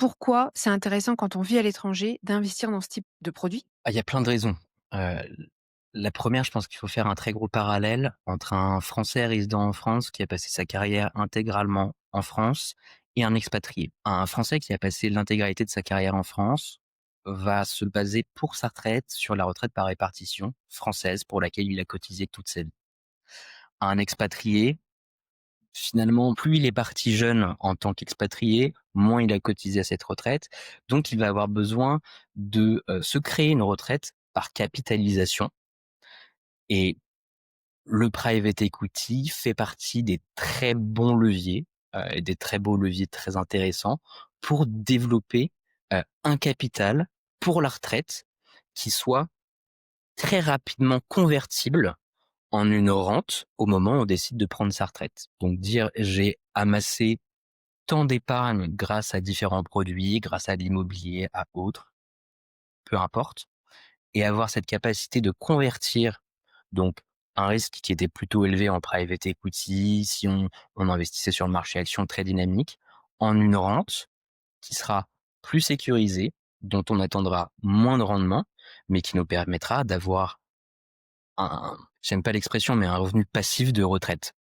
Pourquoi c'est intéressant quand on vit à l'étranger d'investir dans ce type de produit? Ah, il y a plein de raisons. La première, je pense qu'il faut faire un très gros parallèle entre un Français résidant en France qui a passé sa carrière intégralement en France et un expatrié. Un Français qui a passé l'intégralité de sa carrière en France va se baser pour sa retraite sur la retraite par répartition française pour laquelle il a cotisé toute sa vie. Un expatrié, finalement, plus il est parti jeune en tant qu'expatrié, moins il a cotisé à cette retraite. Donc, il va avoir besoin de se créer une retraite par capitalisation. Et le private equity fait partie des très bons leviers et des très beaux leviers très intéressants pour développer un capital pour la retraite qui soit très rapidement convertible en une rente au moment où on décide de prendre sa retraite. Donc dire j'ai amassé tant d'épargne grâce à différents produits, grâce à l'immobilier, à autres, peu importe, et avoir cette capacité de convertir donc un risque qui était plutôt élevé en private equity, si on investissait sur le marché action très dynamique, en une rente qui sera plus sécurisée, dont on attendra moins de rendement, mais qui nous permettra d'avoir j'aime pas l'expression, mais un revenu passif de retraite.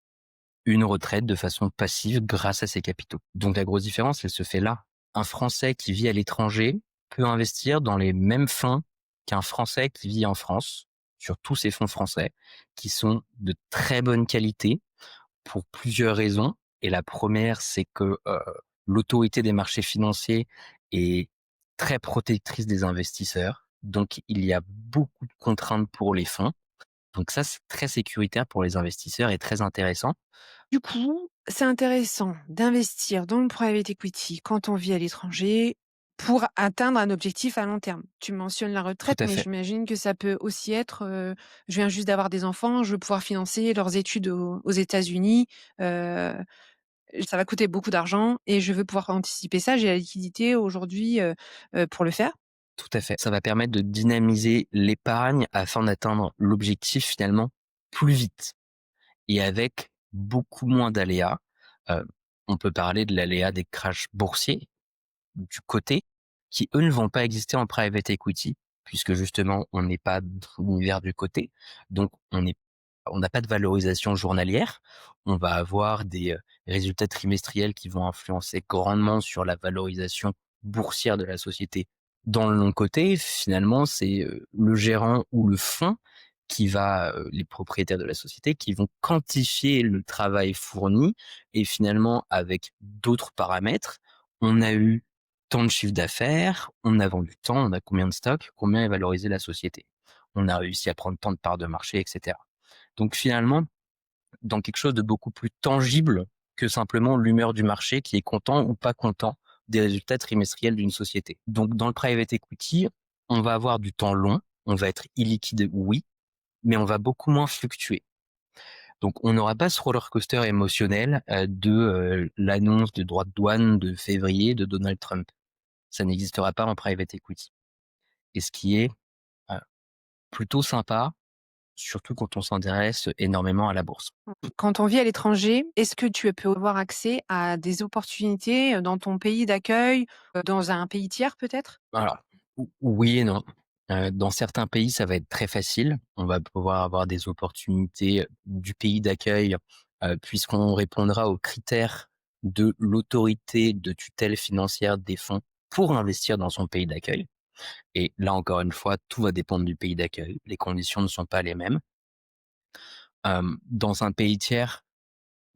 Une retraite de façon passive grâce à ses capitaux. Donc la grosse différence, elle se fait là. Un Français qui vit à l'étranger peut investir dans les mêmes fonds qu'un Français qui vit en France, sur tous ces fonds français, qui sont de très bonne qualité pour plusieurs raisons. Et la première, c'est que l'autorité des marchés financiers est très protectrice des investisseurs. Donc il y a beaucoup de contraintes pour les fonds. Donc ça, c'est très sécuritaire pour les investisseurs et très intéressant. Du coup, c'est intéressant d'investir dans le private equity quand on vit à l'étranger pour atteindre un objectif à long terme. Tu mentionnes la Tout retraite, à mais fait. j'imagine que ça peut aussi être, je viens juste d'avoir des enfants, je veux pouvoir financer leurs études aux États-Unis, heu, ça va coûter beaucoup d'argent et je veux pouvoir anticiper ça. J'ai la liquidité aujourd'hui, pour le faire. Tout à fait. Ça va permettre de dynamiser l'épargne afin d'atteindre l'objectif finalement plus vite et avec beaucoup moins d'aléas. Heu, on peut parler de l'aléa des crashs boursiers du côté qui, eux, ne vont pas exister en private equity puisque justement on n'est pas dans l'univers du côté. Donc on n'a pas de valorisation journalière. On va avoir des, résultats trimestriels qui vont influencer grandement sur la valorisation boursière de la société. Dans le long côté, finalement, c'est, le gérant ou le fonds qui va, les propriétaires de la société qui vont quantifier le travail fourni et finalement avec d'autres paramètres, on a eu tant de chiffre d'affaires, on a vendu tant, on a combien de stocks, combien est valorisée la société. On a réussi à prendre tant de parts de marché, et cetera. Donc finalement, dans quelque chose de beaucoup plus tangible que simplement l'humeur du marché qui est content ou pas content des résultats trimestriels d'une société. Donc dans le private equity, on va avoir du temps long, on va être illiquide, oui, mais on va beaucoup moins fluctuer. Donc on n'aura pas ce roller coaster émotionnel de l'annonce de droits de douane de février de Donald Trump. Ça n'existera pas en private equity. Et ce qui est euh, plutôt sympa, surtout quand on s'intéresse énormément à la bourse. Quand on vit à l'étranger, est-ce que tu peux avoir accès à des opportunités, dans ton pays d'accueil, dans un pays tiers peut-être? Alors, oui et non. Dans certains pays, ça va être très facile. On va pouvoir avoir des opportunités du pays d'accueil, puisqu'on répondra aux critères de l'autorité de tutelle financière des fonds pour investir dans son pays d'accueil. Et là, encore une fois, tout va dépendre du pays d'accueil. Les conditions ne sont pas les mêmes. Dans un pays tiers,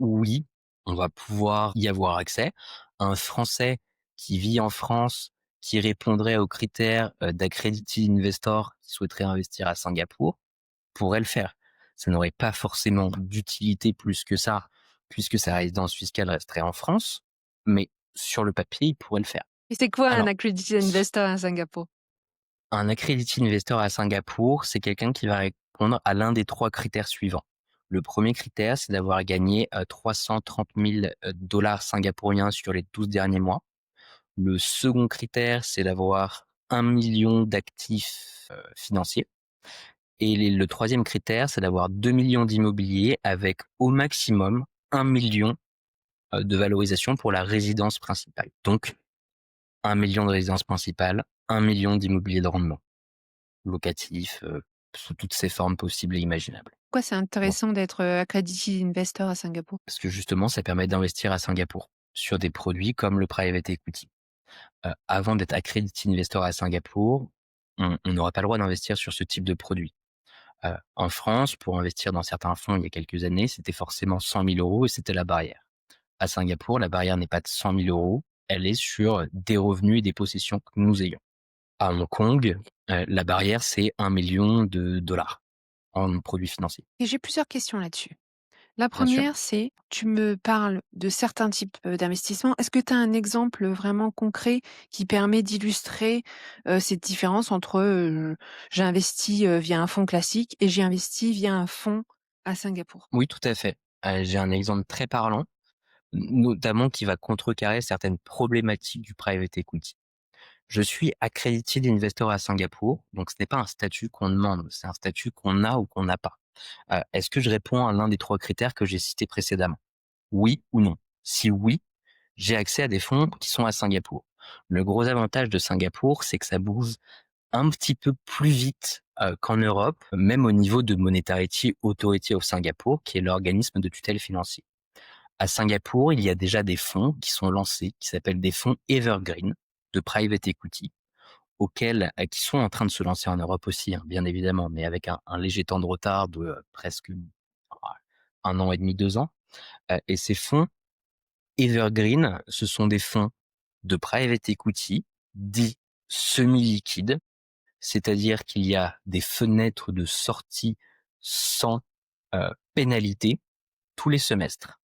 oui, on va pouvoir y avoir accès. Un Français qui vit en France, qui répondrait aux critères d'accredited investor, qui souhaiterait investir à Singapour, pourrait le faire. Ça n'aurait pas forcément d'utilité plus que ça, puisque sa résidence fiscale resterait en France, mais sur le papier, il pourrait le faire. Et c'est quoi un Alors, accredited investor à Singapour? un accredited investor à Singapour, c'est quelqu'un qui va répondre à l'un des trois critères suivants. Le premier critère, c'est d'avoir gagné 330 000 dollars singapouriens sur les 12 derniers mois. Le second critère, c'est d'avoir 1 million d'actifs financiers. Et le troisième critère, c'est d'avoir 2 millions d'immobiliers avec au maximum 1 million de valorisation pour la résidence principale. Donc, 1 million de résidences principales, 1 million d'immobilier de rendement, locatif, sous toutes ses formes possibles et imaginables. Pourquoi c'est Bon, intéressant d'être, accredited investor à Singapour? parce que justement, ça permet d'investir à Singapour sur des produits comme le private equity. Avant d'être accredited investor à Singapour, on n'aura pas le droit d'investir sur ce type de produit. En France, pour investir dans certains fonds il y a quelques années, c'était forcément 100 000 € et c'était la barrière. À Singapour, la barrière n'est pas de 100 000 €, elle est sur des revenus et des possessions que nous ayons. À Hong Kong, la barrière, c'est 1 million de dollars en produits financiers. Et j'ai plusieurs questions là-dessus. La Bien sûr. première, c'est, tu me parles de certains types, d'investissements. Est-ce que tu as un exemple vraiment concret qui permet d'illustrer, cette différence entre, j'ai investi, via un fonds classique et j'ai investi via un fonds à Singapour? Oui, tout à fait. J'ai un exemple très parlant, notamment qui va contrecarrer certaines problématiques du private equity. Je suis accredited investor à Singapour, donc ce n'est pas un statut qu'on demande, c'est un statut qu'on a ou qu'on n'a pas. Est-ce que je réponds à l'un des 3 critères que j'ai cités précédemment? Oui ou non? Si oui, j'ai accès à des fonds qui sont à Singapour. Le gros avantage de Singapour, c'est que ça bouge un petit peu plus vite, qu'en Europe, même au niveau de Monetary Authority of Singapore, qui est l'organisme de tutelle financier. À Singapour, il y a déjà des fonds qui sont lancés, qui s'appellent des fonds evergreen de private equity, qui sont en train de se lancer en Europe aussi, hein, bien évidemment, mais avec un léger temps de retard de, presque, 1 an et demi, 2 ans. Et ces fonds evergreen, ce sont des fonds de private equity dits semi-liquides, c'est-à-dire qu'il y a des fenêtres de sortie sans, pénalité tous les semestres.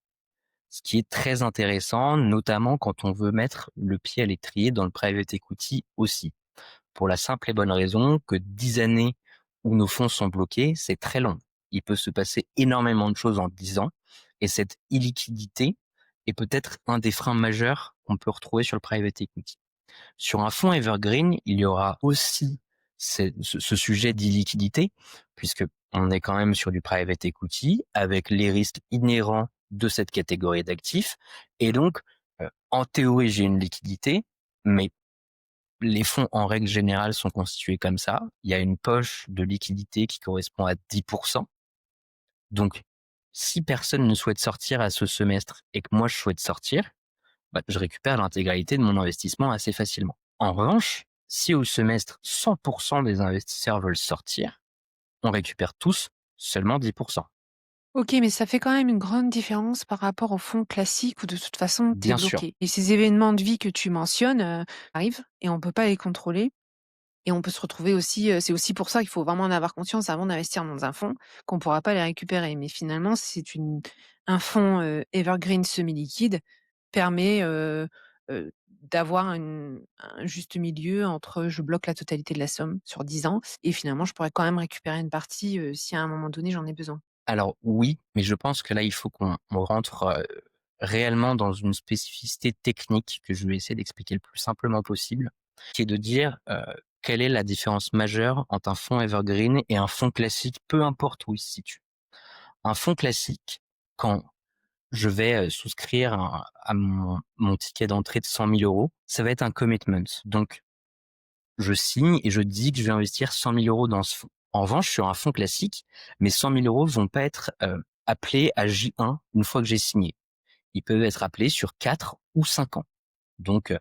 Ce qui est très intéressant, notamment quand on veut mettre le pied à l'étrier dans le private equity aussi. Pour la simple et bonne raison que 10 années où nos fonds sont bloqués, c'est très long. Il peut se passer énormément de choses en 10 ans et cette illiquidité est peut-être un des freins majeurs qu'on peut retrouver sur le private equity. Sur un fonds evergreen, il y aura aussi ce sujet d'illiquidité, puisque on est quand même sur du private equity avec les risques inhérents de cette catégorie d'actifs. Et donc, en théorie, j'ai une liquidité, mais les fonds, en règle générale, sont constitués comme ça. Il y a une poche de liquidité qui correspond à 10%. Donc, si personne ne souhaite sortir à ce semestre et que moi je souhaite sortir, bah, je récupère l'intégralité de mon investissement assez facilement. En revanche, si au semestre 100% des investisseurs veulent sortir, on récupère tous seulement 10%. OK, mais ça fait quand même une grande différence par rapport aux fonds classiques où de toute façon tu es Bien sûr. bloqué. Et ces événements de vie que tu mentionnes, arrivent et on peut pas les contrôler. Et on peut se retrouver aussi, c'est aussi pour ça qu'il faut vraiment en avoir conscience avant d'investir dans un fonds, qu'on pourra pas les récupérer. Mais finalement, c'est une un fonds, evergreen semi-liquide permet, d'avoir un juste milieu entre je bloque la totalité de la somme sur 10 ans et finalement je pourrais quand même récupérer une partie, si à un moment donné j'en ai besoin. Alors oui, mais je pense que là, il faut qu'on rentre réellement dans une spécificité technique que je vais essayer d'expliquer le plus simplement possible, qui est de dire quelle est la différence majeure entre un fonds evergreen et un fonds classique, peu importe où il se situe. Un fonds classique, quand je vais souscrire à mon ticket d'entrée de 100 000 €, ça va être un commitment. Donc, je signe et je dis que je vais investir 100 000 € dans ce fonds. En revanche, sur un fonds classique, mes 100 000 € vont pas être appelés à J1 une fois que j'ai signé. Ils peuvent être appelés sur 4 ou 5 ans. Donc,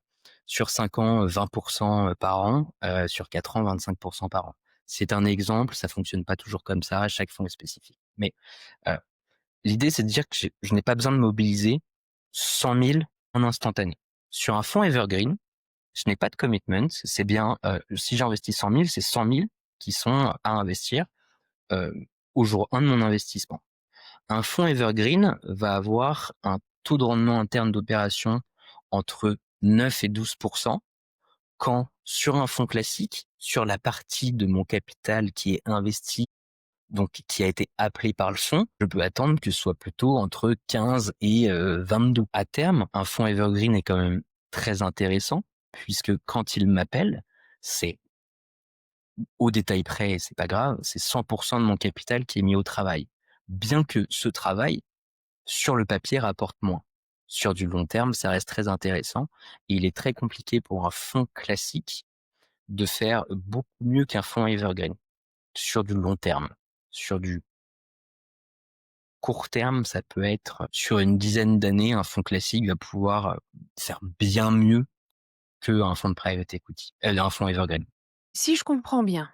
sur 5 ans, 20% par an, sur 4 ans, 25% par an. C'est un exemple, ça fonctionne pas toujours comme ça, chaque fonds est spécifique. Mais euh, l'idée, c'est de dire que je n'ai pas besoin de mobiliser 100 000 en instantané. Sur un fonds evergreen, je n'ai pas de commitment. C'est bien, si j'investis 100 000, c'est 100 000 qui sont à investir euh, au jour 1 de mon investissement. Un fonds evergreen va avoir un taux de rendement interne d'opération entre 9 et 12%, quand sur un fonds classique, sur la partie de mon capital qui est investi, donc qui a été appelé par le fonds, je peux attendre que ce soit plutôt entre 15 et 22. À terme, un fonds evergreen est quand même très intéressant, puisque quand il m'appelle, c'est au détail près, et c'est pas grave, c'est 100% de mon capital qui est mis au travail. Bien que ce travail, sur le papier, rapporte moins. sur du long terme, ça reste très intéressant. Et il est très compliqué pour un fonds classique de faire beaucoup mieux qu'un fonds evergreen sur du long terme. Sur du court terme, ça peut être sur une dizaine d'années, un fonds classique va pouvoir faire bien mieux qu'un fonds de private equity, un fonds evergreen. Si je comprends bien,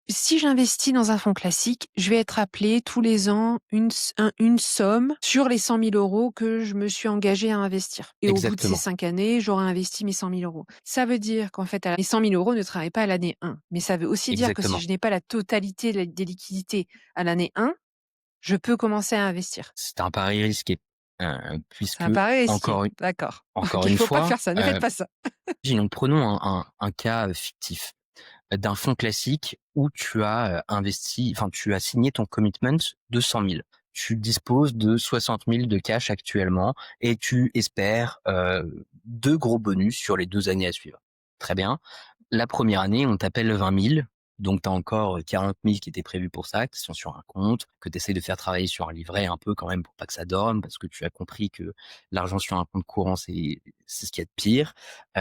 si j'investis dans un fonds classique, je vais être appelée tous les ans une somme sur les 100 000 € que je me suis engagée à investir. Et au bout de ces Exactement, 5 années, j'aurai investi mes 100 000 €. Ça veut dire qu'en fait, les 100 000 € ne travaillent pas à l'année 1. Mais ça veut aussi dire que si exactement. je n'ai pas la totalité des liquidités à l'année 1, je peux commencer à investir. C'est un pari risqué, puisque Ça paraît risqué. encore une D'accord. encore OK, il une faut pas fois, faire ça. Ne faites pas ça. imaginons, prenons un cas fictif d'un fonds classique où tu as investi, enfin tu as signé ton commitment de 100 000. Tu disposes de 60 000 de cash actuellement et tu espères 2 gros bonus sur les 2 années à suivre. Très bien. La première année, on t'appelle 20 000, donc tu as encore 40 000 qui étaient prévus pour ça, qui sont sur un compte, que tu essaies de faire travailler sur un livret un peu quand même pour pas que ça dorme, parce que tu as compris que l'argent sur un compte courant, c'est ce qu'il y a de pire.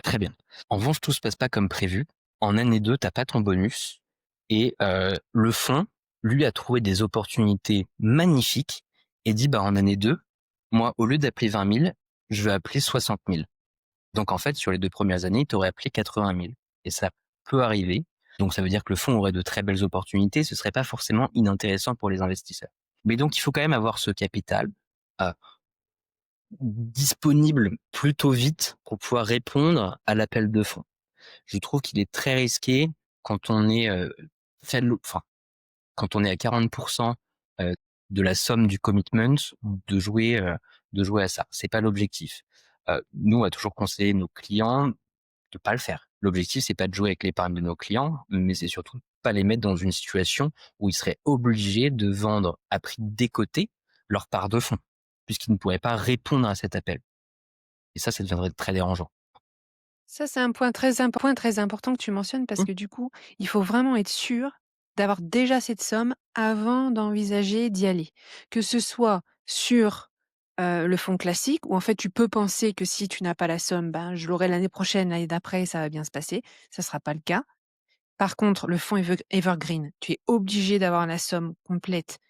Très bien. En revanche, tout se passe pas comme prévu. En année 2, t'as pas ton bonus et le fonds, lui, a trouvé des opportunités magnifiques et dit, bah, en année 2, moi, au lieu d'appeler 20 000, je vais appeler 60 000. Donc, en fait, sur les 2 premières années, tu aurais appelé 80 000 et ça peut arriver. Donc, ça veut dire que le fonds aurait de très belles opportunités. Ce serait pas forcément inintéressant pour les investisseurs. Mais donc, il faut quand même avoir ce capital euh, disponible plutôt vite pour pouvoir répondre à l'appel de fonds. Je trouve qu'il est très risqué quand on est enfin, quand on est à 40% de la somme du commitment de jouer à ça. C'est pas l'objectif. Nous, on a toujours conseillé nos clients de pas le faire. L'objectif, c'est pas de jouer avec l'épargne de nos clients, mais c'est surtout de pas les mettre dans une situation où ils seraient obligés de vendre à prix décoté leur part de fonds, puisqu'ils ne pourraient pas répondre à cet appel. Et ça deviendrait très dérangeant. Ça, c'est un point très important que tu mentionnes parce Mmh. que du coup, il faut vraiment être sûr d'avoir déjà cette somme avant d'envisager d'y aller. Que ce soit sur, le fonds classique où en fait tu peux penser que si tu n'as pas la somme, ben, je l'aurai l'année prochaine, l'année d'après, ça va bien se passer. Ça sera pas le cas. Par contre, le fonds evergreen, tu es obligé d'avoir la somme complète,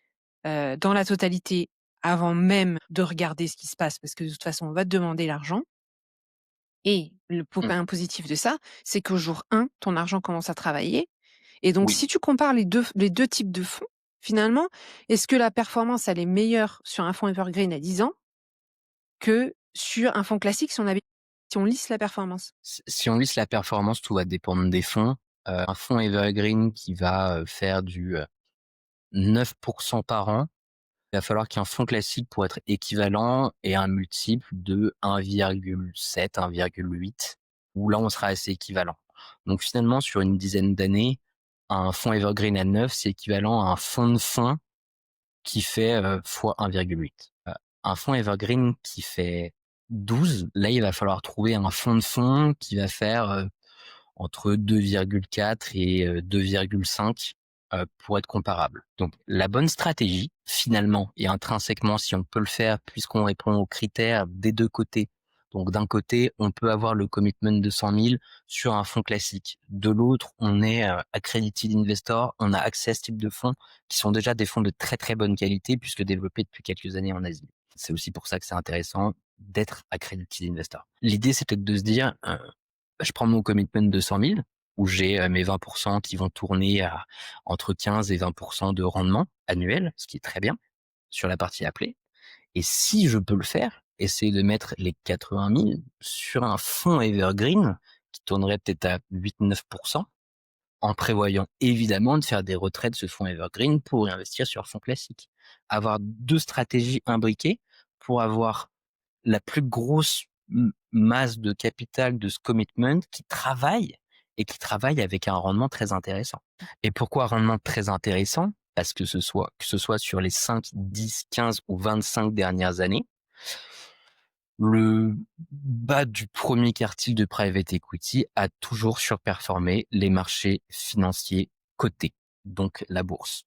dans la totalité avant même de regarder ce qui se passe parce que de toute façon, on va te demander l'argent. Et le Mmh. point positif de ça, c'est qu'au jour 1, ton argent commence à travailler et donc Oui. si tu compares les deux types de fonds, finalement, est-ce que la performance, elle est meilleure sur un fonds evergreen à 10 ans que sur un fonds classique si on lisse la performance? Si on lisse la performance, tout va dépendre des fonds. Un fonds evergreen qui va faire du 9% par an, il va falloir qu'un fonds classique pour être équivalent ait un multiple de 1,7, 1,8, où là on sera assez équivalent. Donc finalement, sur une dizaine d'années, un fonds evergreen à 9, c'est équivalent à un fonds de fonds qui fait fois 1,8. Un fonds evergreen qui fait 12, là il va falloir trouver un fonds de fonds qui va faire entre 2,4 et 2,5 pour être comparable. Donc la bonne stratégie, finalement et intrinsèquement, si on peut le faire, puisqu'on répond aux critères des deux côtés. Donc d'un côté, on peut avoir le commitment de 100 000 sur un fonds classique. De l'autre, on est accredited investor, on a accès à ce type de fonds qui sont déjà des fonds de très très bonne qualité puisque développés depuis quelques années en Asie. C'est aussi pour ça que c'est intéressant d'être accredited investor. L'idée, c'est peut-être de se dire, je prends mon commitment de 100 000 où j'ai mes 20% qui vont tourner à entre 15 et 20% de rendement annuel, ce qui est très bien sur la partie appelée. Et si je peux le faire, essayer de mettre les 80 000 sur un fonds evergreen qui tournerait peut-être à 8-9%, en prévoyant évidemment de faire des retraits de ce fonds evergreen pour investir sur un fonds classique. Avoir deux stratégies imbriquées pour avoir la plus grosse masse de capital de ce commitment qui travaille et qui travaille avec un rendement très intéressant. Et pourquoi rendement très intéressant? Parce que ce soit sur les 5, 10, 15 ou 25 dernières années, le bas du premier quartile de private equity a toujours surperformé les marchés financiers cotés, donc la bourse.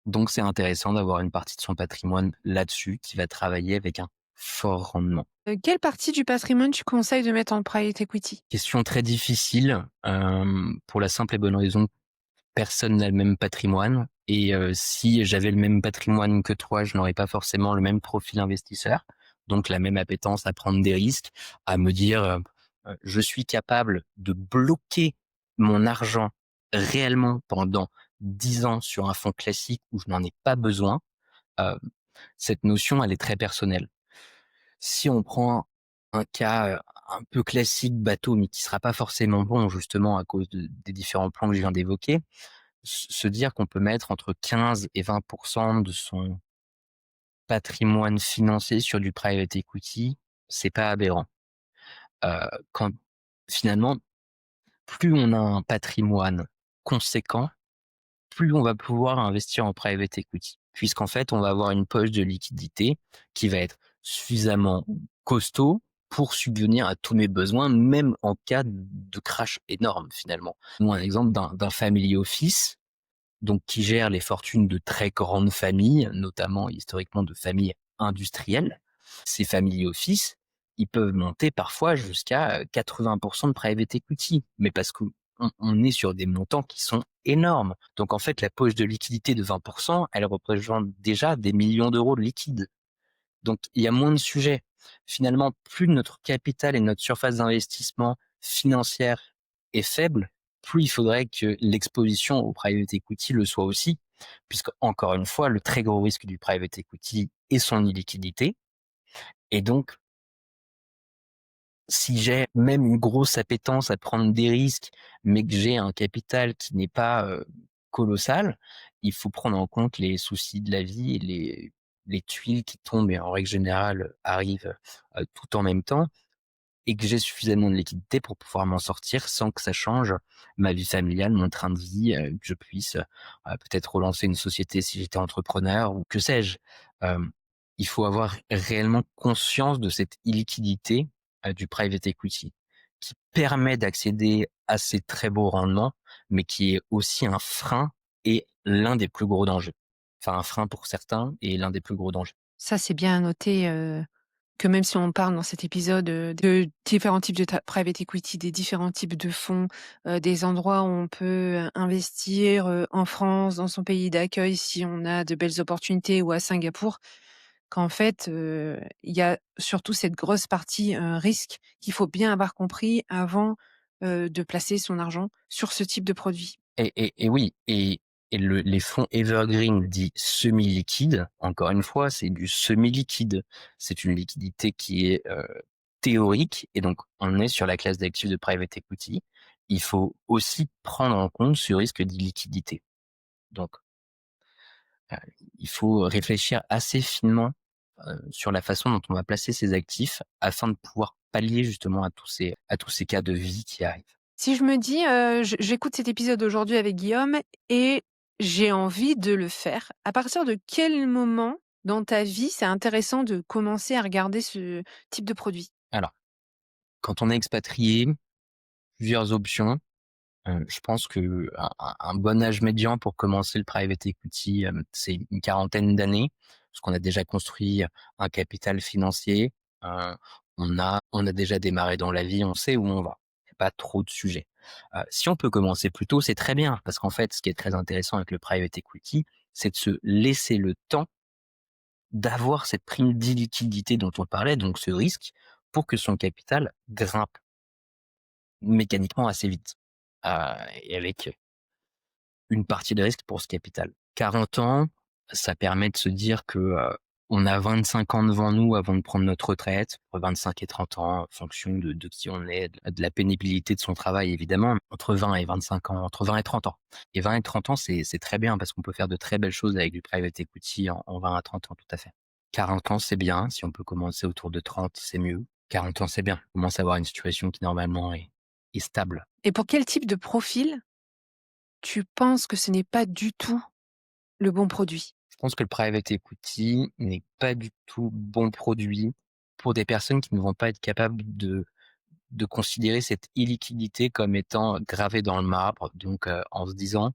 Donc c'est intéressant d'avoir une partie de son patrimoine là-dessus qui va travailler avec un fort rendement. Quelle partie du patrimoine tu conseilles de mettre en private equity? Question très difficile, pour la simple et bonne raison, personne n'a le même patrimoine et si j'avais le même patrimoine que toi, je n'aurais pas forcément le même profil investisseur, donc la même appétence à prendre des risques, à me dire, «Je suis capable de bloquer mon argent réellement pendant 10 ans sur un fonds classique où je n'en ai pas besoin». Heu, Cette notion, elle est très personnelle. Si on prend un cas, un peu classique bateau, mais qui sera pas forcément bon justement à cause des différents plans que je viens d'évoquer, se dire qu'on peut mettre entre 15 et 20 de son patrimoine financier sur du private equity, c'est pas aberrant. Quand finalement, plus on a un patrimoine conséquent, plus on va pouvoir investir en private equity. Puisqu'en fait, on va avoir une poche de liquidité qui va être suffisamment costaud pour subvenir à tous mes besoins, même en cas de crash énorme finalement. Moi, un exemple d'un family office, donc qui gère les fortunes de très grandes familles, notamment historiquement de familles industrielles. Ces family office, ils peuvent monter parfois jusqu'à 80% de private equity, mais parce qu'on on est sur des montants qui sont énormes. Donc en fait, la poche de liquidité de 20%, elle représente déjà des millions d'euros de liquide. Donc, il y a moins de sujets. Finalement, plus notre capital et notre surface d'investissement financière est faible, plus il faudrait que l'exposition au private equity le soit aussi, puisque encore une fois, le très gros risque du private equity est son illiquidité. Et donc, si j'ai même une grosse appétence à prendre des risques, mais que j'ai un capital qui n'est pas colossal, il faut prendre en compte les soucis de la vie et les tuiles qui tombent et en règle générale arrivent tout en même temps et que j'ai suffisamment de liquidité pour pouvoir m'en sortir sans que ça change ma vie familiale, mon train de vie, que je puisse peut-être relancer une société si j'étais entrepreneur ou que sais-je. Euh, il faut avoir réellement conscience de cette illiquidité du private equity qui permet d'accéder à ces très beaux rendements, mais qui est aussi un frein et l'un des plus gros dangers. Enfin, un frein pour certains et l'un des plus gros dangers. Ça, c'est bien à noter, que même si on parle dans cet épisode, de différents types de private equity, des différents types de fonds, des endroits où on peut, investir, en France, dans son pays d'accueil si on a de belles opportunités ou à Singapour, qu'en fait, il y a surtout cette grosse partie, risque qu'il faut bien avoir compris avant, de placer son argent sur ce type de produit. Et oui, et les fonds evergreen dits semi-liquides, encore une fois, c'est du semi-liquide. C'est une liquidité qui est théorique, et donc on est sur la classe d'actifs de private equity. Il faut aussi prendre en compte ce risque d'illiquidité. Donc, euh, il faut réfléchir assez finement sur la façon dont on va placer ces actifs afin de pouvoir pallier justement à tous ces cas de vie qui arrivent. Si je me dis, j'écoute cet épisode aujourd'hui avec Guillaume et j'ai envie de le faire, à partir de quel moment dans ta vie c'est intéressant de commencer à regarder ce type de produit? Alors, quand on est expatrié, plusieurs options. Je pense que un bon âge médian pour commencer le private equity, c'est une quarantaine d'années, parce qu'on a déjà construit un capital financier, on a déjà démarré dans la vie, on sait où on va. Il y a pas trop de sujets. Si on peut commencer plus tôt, c'est très bien, parce qu'en fait, ce qui est très intéressant avec le private equity, c'est de se laisser le temps d'avoir cette prime d'illiquidité dont on parlait, donc ce risque, pour que son capital grimpe mécaniquement assez vite. Et avec une partie de risque pour ce capital. 40 ans, ça permet de se dire que on a 25 ans devant nous avant de prendre notre retraite, entre 25 et 30 ans, en fonction de qui on est, de la pénibilité de son travail évidemment, entre 20 et 25 ans, entre 20 et 30 ans. Et 20 et 30 ans, c'est très bien parce qu'on peut faire de très belles choses avec du private equity en 20 à 30 ans, tout à fait. 40 ans, c'est bien. Si on peut commencer autour de 30, c'est mieux. 40 ans, c'est bien. On commence à avoir une situation qui normalement est stable. Et pour quel type de profil tu penses que ce n'est pas du tout le bon produit? Je pense que le private equity n'est pas du tout bon produit pour des personnes qui ne vont pas être capables de considérer cette illiquidité comme étant gravée dans le marbre. Donc, en se disant: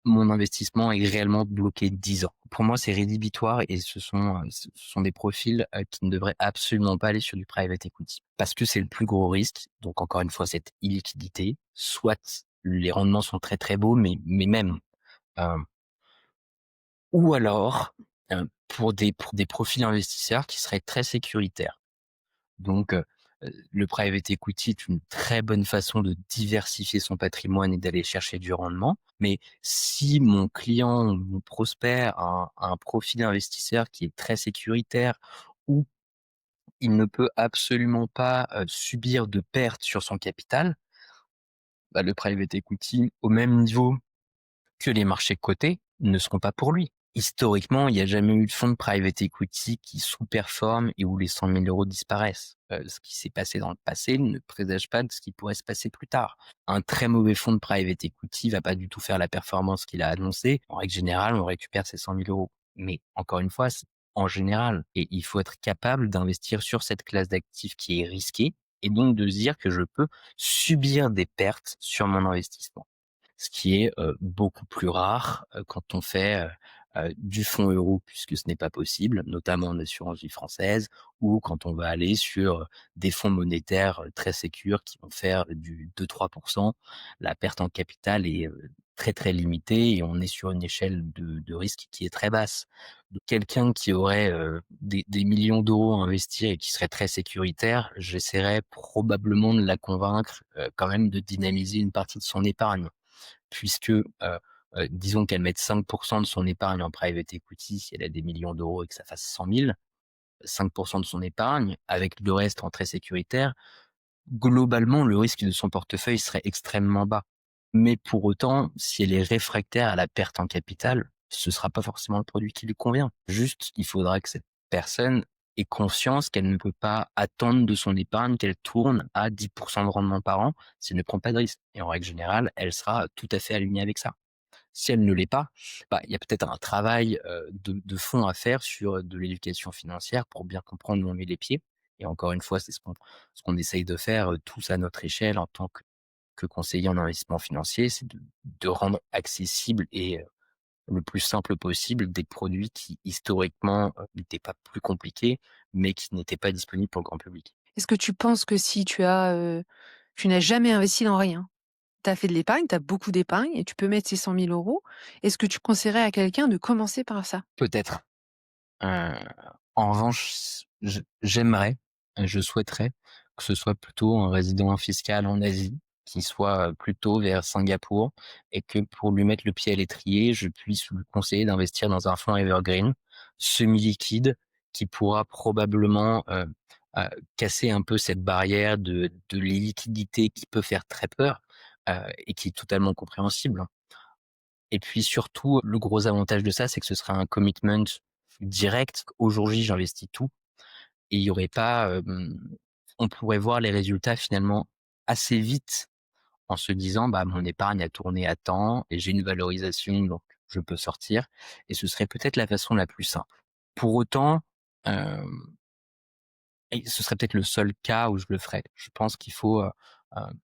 mon investissement est réellement bloqué 10 ans. Pour moi, c'est rédhibitoire et ce sont des profils, qui ne devraient absolument pas aller sur du private equity. Parce que c'est le plus gros risque, donc encore une fois, cette illiquidité, soit les rendements sont très, très beaux, mais même, heu, ou alors, pour des profils investisseurs qui seraient très sécuritaires. Donc, le private equity est une très bonne façon de diversifier son patrimoine et d'aller chercher du rendement. Mais si mon client, mon prospect a un profil investisseur qui est très sécuritaire, ou il ne peut absolument pas, subir de pertes sur son capital, bah, le private equity, au même niveau que les marchés cotés, ne seront pas pour lui. Historiquement, il n'y a jamais eu de fonds de private equity qui sous-performent et où les 100 000 € disparaissent. Ce qui s'est passé dans le passé ne présage pas de ce qui pourrait se passer plus tard. Un très mauvais fonds de private equity va pas du tout faire la performance qu'il a annoncée. En règle générale, on récupère ces 100 000 €. Mais encore une fois, c'est en général, et il faut être capable d'investir sur cette classe d'actifs qui est risquée, et donc de se dire que je peux subir des pertes sur mon investissement. Ce qui est, beaucoup plus rare, quand on fait, du fonds euro, puisque ce n'est pas possible, notamment en assurance vie française, ou quand on va aller sur, des fonds monétaires, très sécures qui vont faire du 2-3. La perte en capital est, très, très limitée et on est sur une échelle de risque qui est très basse. Donc quelqu'un qui aurait, des millions d'euros à investir et qui serait très sécuritaire, j'essaierais probablement de la convaincre, quand même de dynamiser une partie de son épargne. Puisque, disons qu'elle mette 5 de son épargne en private equity, si elle a des millions d'euros et que ça fasse 100 000, 5 de son épargne, avec le reste en très sécuritaire, globalement, le risque de son portefeuille serait extrêmement bas. Mais pour autant, si elle est réfractaire à la perte en capital, ce sera pas forcément le produit qui lui convient. Juste, il faudra que cette personne ait conscience qu'elle ne peut pas attendre de son épargne qu'elle tourne à 10 de rendement par an si elle ne prend pas de risque. Et en règle générale, elle sera tout à fait alignée avec ça. Si elle ne l'est pas, bah, il y a peut-être un travail, de fond à faire sur, de l'éducation financière pour bien comprendre où on met les pieds. Et encore une fois, c'est ce qu'on essaye de faire, tous à notre échelle en tant que conseiller en investissement financier, c'est de rendre accessible et le plus simple possible des produits qui historiquement, n'étaient pas plus compliqués, mais qui n'étaient pas disponibles pour le grand public. Est-ce que tu penses que si tu n'as jamais investi dans rien, tu as fait de l'épargne, tu as beaucoup d'épargne et tu peux mettre ces 100 000 €, est-ce que tu conseillerais à quelqu'un de commencer par ça? Peut-être. Heu, En revanche, j'aimerais, je souhaiterais que ce soit plutôt un résident fiscal en Asie, qui soit, plutôt vers Singapour, et que pour lui mettre le pied à l'étrier, je puisse lui conseiller d'investir dans un fonds evergreen, semi-liquide, qui pourra probablement, casser un peu cette barrière de l'illiquidité qui peut faire très peur, et qui est totalement compréhensible, hein. Et puis surtout, le gros avantage de ça, c'est que ce sera un commitment direct. Au jour J, j'investis tout et il y aurait pas, on pourrait voir les résultats finalement assez vite en se disant: «Bah, mon épargne a tourné à temps et j'ai une valorisation, donc je peux sortir», et ce serait peut-être la façon la plus simple. Pour autant, hem et ce serait peut-être le seul cas où je le ferais. Je pense qu'il faut,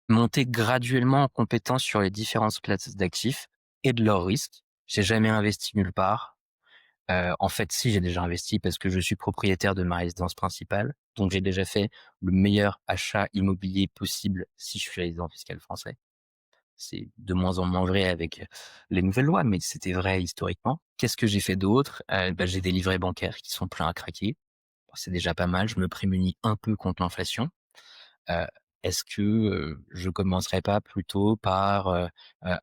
monter graduellement en compétence sur les différentes classes d'actifs et de leurs risques. J'ai jamais investi nulle part. En fait, si, j'ai déjà investi parce que je suis propriétaire de ma résidence principale, donc j'ai déjà fait le meilleur achat immobilier possible si je suis résident fiscal français. C'est de moins en moins vrai avec les nouvelles lois, mais c'était vrai historiquement. Qu'est-ce que j'ai fait d'autre? Bah, j'ai des livrets bancaires qui sont pleins à craquer. C'est déjà pas mal, je me prémunis un peu contre l'inflation. Heu, Est-ce que, je commencerais pas plutôt par,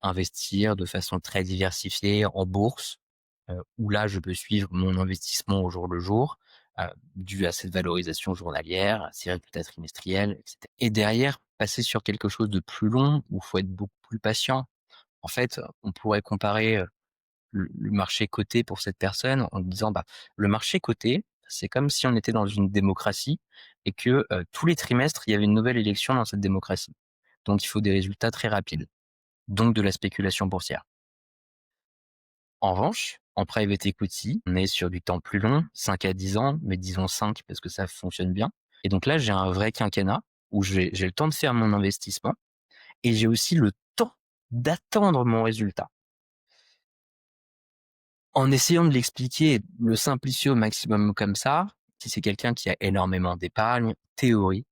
investir de façon très diversifiée en bourse, où là je peux suivre mon investissement au jour le jour, dû à cette valorisation journalière, à ces résultats trimestriels, et cetera. Et derrière, passer sur quelque chose de plus long, où il faut être beaucoup plus patient. En fait, on pourrait comparer, le marché coté pour cette personne en disant, bah, le marché coté, c'est comme si on était dans une démocratie et que, tous les trimestres, il y avait une nouvelle élection dans cette démocratie. Donc il faut des résultats très rapides, donc de la spéculation boursière. En revanche, en private equity, on est sur du temps plus long, 5 à 10 ans, mais disons 5 parce que ça fonctionne bien. Et donc là, j'ai un vrai quinquennat où j'ai le temps de faire mon investissement et j'ai aussi le temps d'attendre mon résultat. En essayant de l'expliquer et de le simplifier au maximum comme ça, si c'est quelqu'un qui a énormément d'épargne, théorie,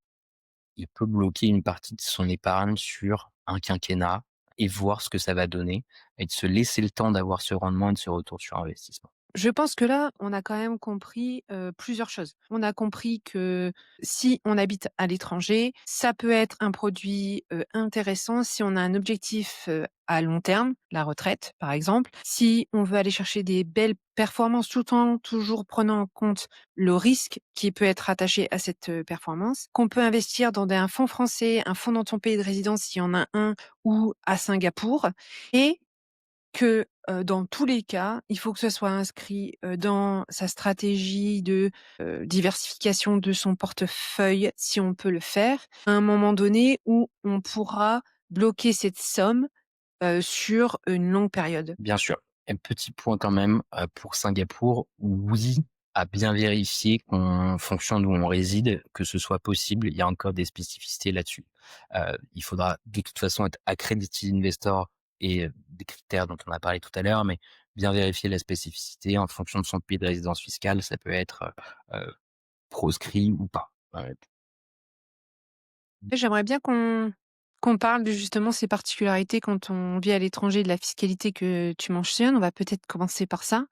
il peut bloquer une partie de son épargne sur un quinquennat et voir ce que ça va donner et de se laisser le temps d'avoir ce rendement et de ce retour sur investissement. Je pense que là, on a quand même compris, plusieurs choses. On a compris que si on habite à l'étranger, ça peut être un produit, intéressant si on a un objectif, à long terme, la retraite par exemple. Si on veut aller chercher des belles performances tout en toujours prenant en compte le risque qui peut être attaché à cette, performance. Qu'on peut investir dans un fonds français, un fonds dans ton pays de résidence s'il y en a un ou à Singapour et que, dans tous les cas, il faut que ce soit inscrit, dans sa stratégie de, diversification de son portefeuille, si on peut le faire, à un moment donné où on pourra bloquer cette somme, sur une longue période. Bien sûr. Un petit point quand même, pour Singapour, oui, à bien vérifier qu'en fonction d'où on réside, que ce soit possible. Il y a encore des spécificités là-dessus. Il faudra de toute façon être accredited investor et des critères dont on a parlé tout à l'heure, mais bien vérifier la spécificité en fonction de son pays de résidence fiscale, ça peut être, proscrit ou pas. J'aimerais bien qu'on parle de justement ces particularités quand on vit à l'étranger, de la fiscalité que tu mentionnes. On va peut-être commencer par ça.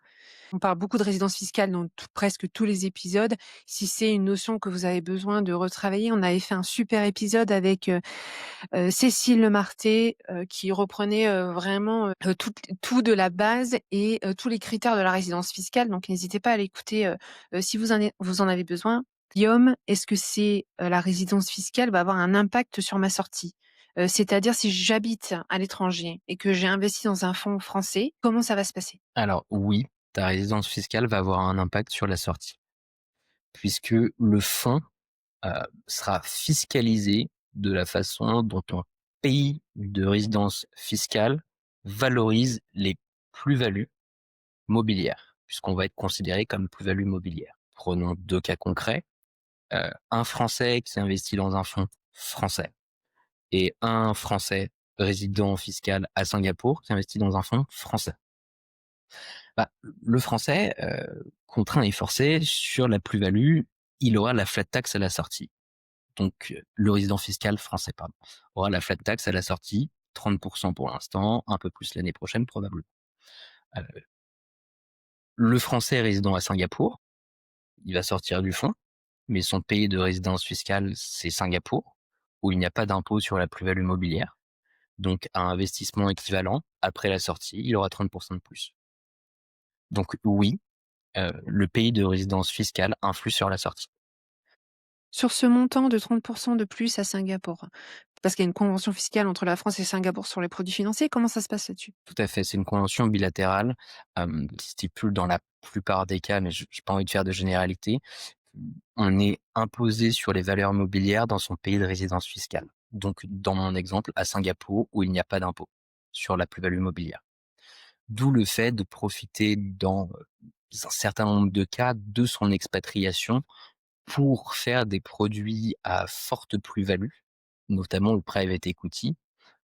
On parle beaucoup de résidence fiscale dans presque tous les épisodes. Si c'est une notion que vous avez besoin de retravailler, on avait fait un super épisode avec Cécile Lemarté qui reprenait vraiment tout de la base et tous les critères de la résidence fiscale. Donc n'hésitez pas à l'écouter si vous en avez besoin. Guillaume, est-ce que c'est la résidence fiscale va avoir un impact sur ma sortie? C'est-à-dire si j'habite à l'étranger et que j'ai investi dans un fonds français, comment ça va se passer? Alors oui, ta résidence fiscale va avoir un impact sur la sortie, puisque le fonds sera fiscalisé de la façon dont ton pays de résidence fiscale valorise les plus-values mobilières, puisqu'on va être considéré comme plus-value mobilière. Prenons 2 cas concrets, un Français qui s'investit dans un fonds français et un Français résident fiscal à Singapour qui investit dans un fonds français. Bah, le Français, contraint et forcé sur la plus-value, il aura la flat tax à la sortie. Donc, le résident fiscal français, pardon, aura la flat tax à la sortie, 30 pour l'instant, un peu plus l'année prochaine probablement. Heu, le Français résidant à Singapour, il va sortir du fonds, mais son pays de résidence fiscale, c'est Singapour, où il n'y a pas d'impôt sur la plus-value mobilière. Donc à investissement équivalent, après la sortie, il aura 30 de plus. Donc oui, le pays de résidence fiscale influe sur la sortie. Sur ce montant de 30 de plus à Singapour, parce qu'il y a une convention fiscale entre la France et Singapour sur les produits financiers, comment ça se passe là-dessus? Tout à fait, c'est une convention bilatérale, qui stipule dans la plupart des cas, mais je j'ai pas envie de faire de généralité, on est imposé sur les valeurs mobilières dans son pays de résidence fiscale. Donc dans mon exemple, à Singapour, où il n'y a pas d'impôt sur la plus-value mobilière. D'où le fait de profiter dans, un certain nombre de cas de son expatriation pour faire des produits à forte plus-value, notamment le private equity,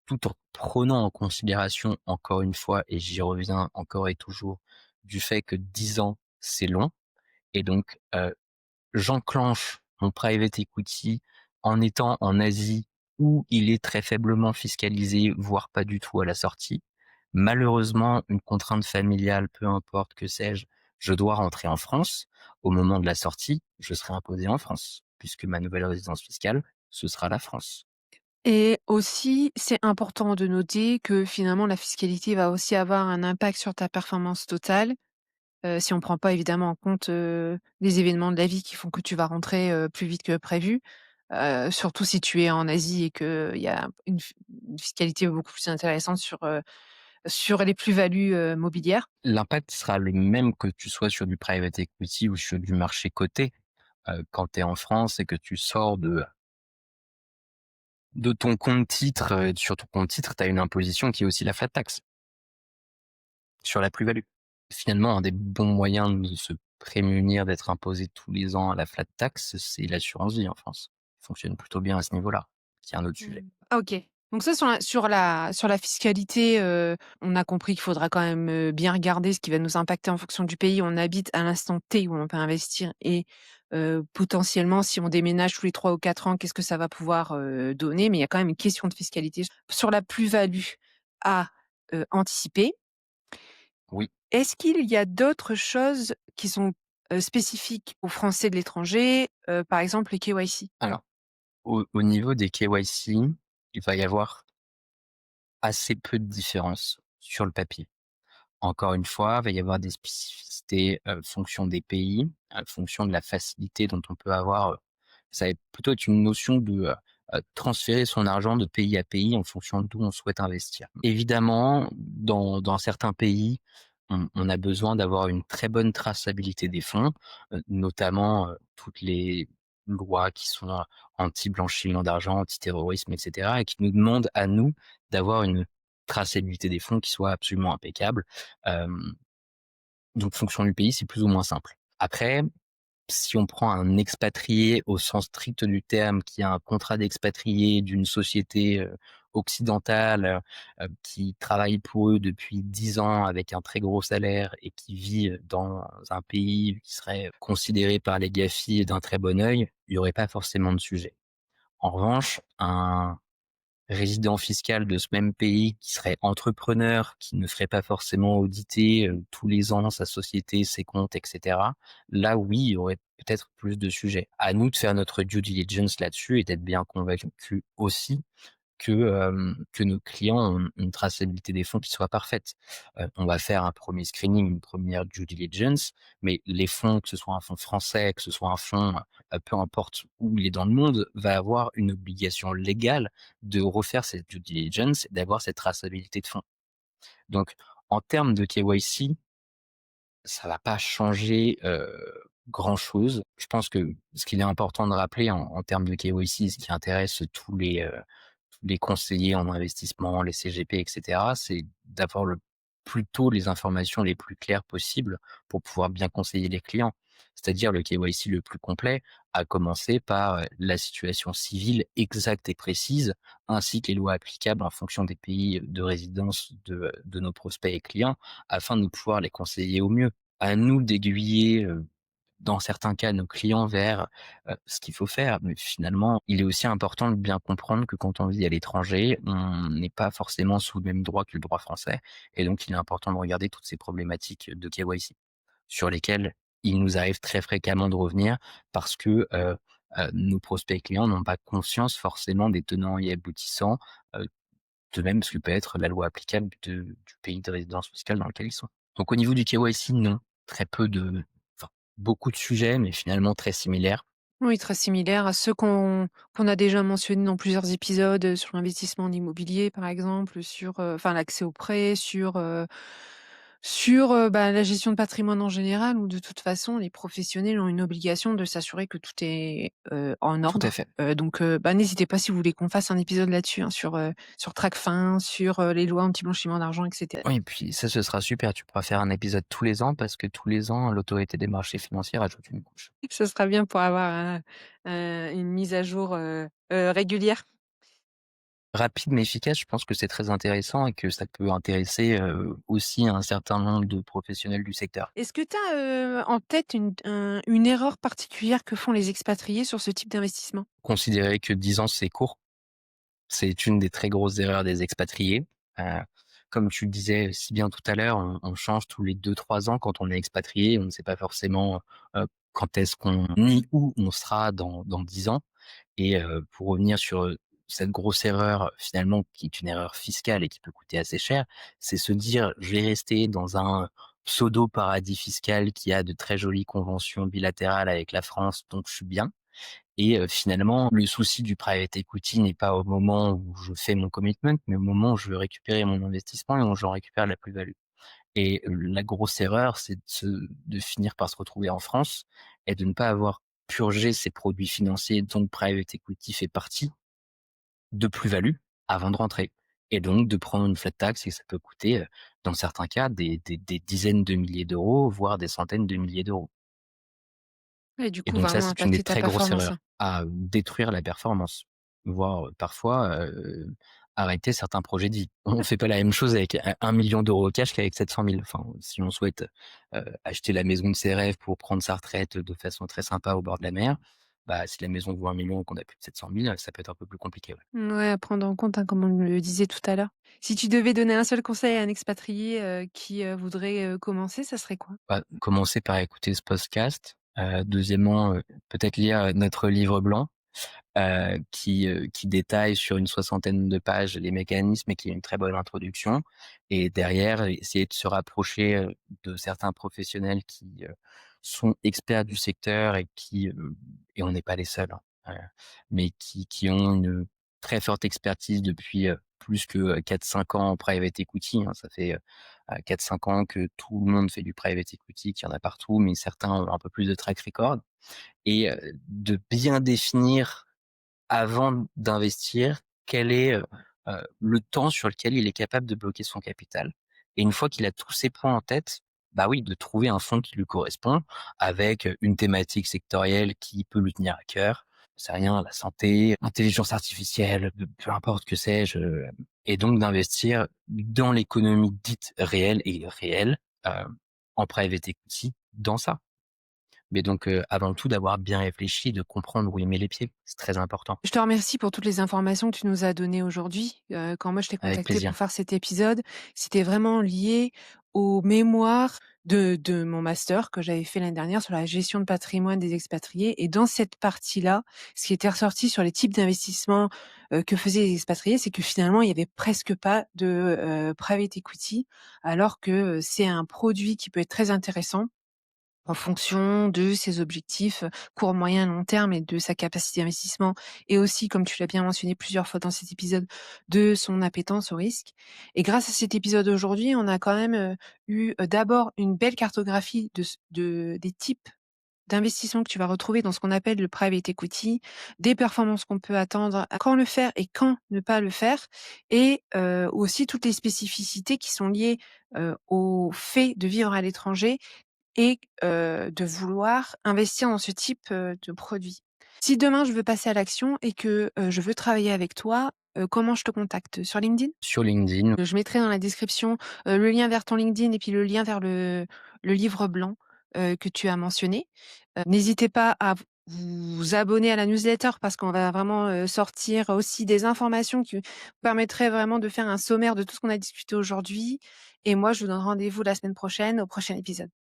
tout en prenant en considération, encore une fois, et j'y reviens encore et toujours, du fait que 10 ans, c'est long et donc j'enclenche mon private equity en étant en Asie où il est très faiblement fiscalisé, voire pas du tout à la sortie. Malheureusement, une contrainte familiale, peu importe, que sais-je, je dois rentrer en France. Au moment de la sortie, je serai imposé en France, puisque ma nouvelle résidence fiscale, ce sera la France. Et aussi, c'est important de noter que finalement la fiscalité va aussi avoir un impact sur ta performance totale, si on prend pas évidemment en compte, les événements de la vie qui font que tu vas rentrer, plus vite que prévu. Surtout si tu es en Asie et qu'il y a une fiscalité beaucoup plus intéressante sur les plus-values, mobilières. L'impact sera le même que tu sois sur du private equity ou sur du marché coté. Quand tu es en France et que tu sors de ton compte titre, sur ton compte titre, tu as une imposition qui est aussi la flat tax sur la plus-value. Finalement, un des bons moyens de se prémunir d'être imposé tous les ans à la flat tax, c'est l'assurance vie en France. Ça fonctionne plutôt bien à ce niveau-là. C'est un autre sujet. OK. Donc ça sur la fiscalité, on a compris qu'il faudra quand même, bien regarder ce qui va nous impacter en fonction du pays où on habite à l'instant T où on peut investir et potentiellement si on déménage tous les 3 ou 4 ans, qu'est-ce que ça va pouvoir, donner? Mais il y a quand même une question de fiscalité sur la plus-value à, anticiper. Oui. Est-ce qu'il y a d'autres choses qui sont, spécifiques aux Français de l'étranger, par exemple les KYC? Alors, au niveau des KYC, il va y avoir assez peu de différence sur le papier. Encore une fois, il va y avoir des spécificités, fonction des pays, fonction de la facilité dont on peut avoir, ça va plutôt être une notion de, transférer son argent de pays à pays en fonction d'où on souhaite investir. Évidemment, dans certains pays, on a besoin d'avoir une très bonne traçabilité des fonds, notamment, toutes les lois qui sont, anti-blanchiment d'argent, anti-terrorisme et cetera et qui nous demandent à nous d'avoir une traçabilité des fonds qui soit absolument impeccable. Hem, donc fonction du pays, c'est plus ou moins simple. Après, si on prend un expatrié au sens strict du terme, qui a un contrat d'expatrié d'une société, occidentale, qui travaille pour eux depuis 10 ans avec un très gros salaire et qui vit, dans un pays qui serait considéré par les GAFI d'un très bon œil, il y aurait pas forcément de sujet. En revanche, un résident fiscal de ce même pays qui serait entrepreneur, qui ne ferait pas forcément auditer, tous les ans sa société, ses comptes et cetera. Là, oui, il y aurait peut-être plus de sujets. À nous de faire notre due diligence là-dessus et d'être bien convaincus aussi que nos clients ont une traçabilité des fonds qui soit parfaite. On va faire un premier screening, une première due diligence, mais les fonds, que ce soit un fonds français, que ce soit un fonds, peu importe où il est dans le monde, va avoir une obligation légale de refaire cette due diligence et d'avoir cette traçabilité de fonds. Donc en termes de KYC, ça va pas changer, grand-chose. Je pense que ce qu'il est important de rappeler en termes de KYC, ce qui intéresse tous les conseillers en investissement, les CGP et cetera, c'est d'avoir le plus tôt les informations les plus claires possibles pour pouvoir bien conseiller les clients. C'est-à-dire le KYC le plus complet, à commencer par, la situation civile exacte et précise, ainsi que les lois applicables en fonction des pays de résidence de nos prospects et clients, afin de pouvoir les conseiller au mieux. À nous d'aiguiller, dans certains cas, nos clients vers, ce qu'il faut faire. Mais finalement, il est aussi important de bien comprendre que quand on vit à l'étranger, on n'est pas forcément sous le même droit que le droit français et donc il est important de regarder toutes ces problématiques de KYC sur lesquelles il nous arrive très fréquemment de revenir parce que, nos prospects et clients n'ont pas conscience forcément des tenants et aboutissants, heu, de même ce que peut être la loi applicable du pays de résidence fiscale dans lequel ils sont. Donc au niveau du KYC, non, très peu de enfin, beaucoup de sujets, mais finalement très similaires. Oui, très similaire à ceux qu'on a déjà mentionnés dans plusieurs épisodes, sur l'investissement en immobilier, par exemple, sur, enfin l'accès aux prêts, sur, bah, la gestion de patrimoine en général où de toute façon les professionnels ont une obligation de s'assurer que tout est, en Tout à ordre. fait. Donc, bah, n'hésitez pas si vous voulez qu'on fasse un épisode là-dessus, hein, sur Tracfin, sur, les lois anti-blanchiment d'argent et cetera. Oui, et puis ça, ce sera super. Tu pourras faire un épisode tous les ans parce que tous les ans, l'autorité des marchés financiers ajoute une couche. Ce sera bien pour avoir une mise à jour, régulière. Rapide mais efficace, je pense que c'est très intéressant et que ça peut intéresser, aussi un certain nombre de professionnels du secteur. Est-ce que tu as, en tête une erreur particulière que font les expatriés sur ce type d'investissement? Considérer que 10 ans, c'est court. C'est une des très grosses erreurs des expatriés. Heu, Comme tu le disais si bien tout à l'heure, on change tous les 2-3 ans quand on est expatrié. On ne sait pas forcément, quand est-ce qu'on ni où on sera dans 10 ans et pour revenir sur, cette grosse erreur finalement qui est une erreur fiscale et qui peut coûter assez cher, c'est se dire: «Je vais rester dans un pseudo paradis fiscal qui a de très jolies conventions bilatérales avec la France, donc je suis bien». Et finalement, le souci du private equity n'est pas au moment où je fais mon commitment, mais au moment où je veux récupérer mon investissement et où j'en récupère la plus-value. Et la grosse erreur, c'est de finir par se retrouver en France et de ne pas avoir purgé ses produits financiers dont le private equity fait partie, de plus-value avant de rentrer. Et donc de prendre une flat tax et ça peut coûter, dans certains cas, des dizaines de milliers d'euros, voire des centaines de milliers d'euros. Et du Et coup, donc ça, vraiment c'est une des impacter ta très grosses performance, erreurs, hein. à détruire la performance, voire, parfois, arrêter certains projets de vie. On fait pas la même chose avec 1 000 000 € cash qu'avec 700 000. Enfin, si on souhaite, acheter la maison de ses rêves pour prendre sa retraite de façon très sympa au bord de la mer, bah, si la maison vaut 1 000 000 et qu'on a plus de 700 000, ça peut être un peu plus compliqué, ouais. Ouais, à prendre en compte, hein, comme on le disait tout à l'heure. Si tu devais donner un seul conseil à un expatrié, qui, voudrait, commencer, ça serait quoi? Bah, commencer par écouter ce podcast, deuxièmement, peut-être lire, notre livre blanc. Qui détaille sur une soixantaine de pages les mécanismes et qui est une très bonne introduction et derrière, essayer de se rapprocher, de certains professionnels qui, sont experts du secteur et et on n'est pas les seuls, hein, mais qui ont une très forte expertise depuis, plus que, 4-5 ans en private equity, hein. Ça fait, 4-5 ans que tout le monde fait du private equity, qu'il y en a partout, mais certains ont un peu plus de track record et de bien définir avant d'investir, quel est, le temps sur lequel il est capable de bloquer son capital et une fois qu'il a tous ces points en tête, bah, oui, de trouver un fonds qui lui correspond avec, une thématique sectorielle qui peut lui tenir à cœur. C'est rien, la santé, l'intelligence artificielle, peu importe, que sais-je, et donc d'investir dans l'économie dite réelle, en private equity dans ça. Mais donc, avant tout d'avoir bien réfléchi, de comprendre où il met les pieds. C'est très important. Je te remercie pour toutes les informations que tu nous as données aujourd'hui. Quand moi je t'ai Avec contacté pour plaisir. faire cet épisode, c'était vraiment lié au mémoire de mon master que j'avais fait l'année dernière sur la gestion de patrimoine des expatriés et dans cette partie-là, ce qui était ressorti sur les types d'investissements, que faisaient les expatriés, c'est que finalement il y avait presque pas de, private equity alors que, c'est un produit qui peut être très intéressant en fonction de ses objectifs, court, moyen, long terme et de sa capacité d'investissement et aussi, comme tu l'as bien mentionné plusieurs fois dans cet épisode, de son appétence au risque et grâce à cet épisode aujourd'hui, on a quand même, eu, d'abord une belle cartographie des types d'investissements que tu vas retrouver dans ce qu'on appelle le private equity, des performances qu'on peut attendre, à quand le faire et quand ne pas le faire et aussi toutes les spécificités qui sont liées, au fait de vivre à l'étranger et de vouloir investir dans ce type, de produit. Si demain je veux passer à l'action et que, je veux travailler avec toi, comment je te contacte? Sur LinkedIn? Sur LinkedIn, Je mettrai dans la description, le lien vers ton LinkedIn et puis le lien vers le livre blanc, que tu as mentionné. N'hésitez pas à vous abonner à la newsletter parce qu'on va vraiment, sortir aussi des informations qui vous permettraient vraiment de faire un sommaire de tout ce qu'on a discuté aujourd'hui et moi je vous donne rendez-vous la semaine prochaine au prochain épisode.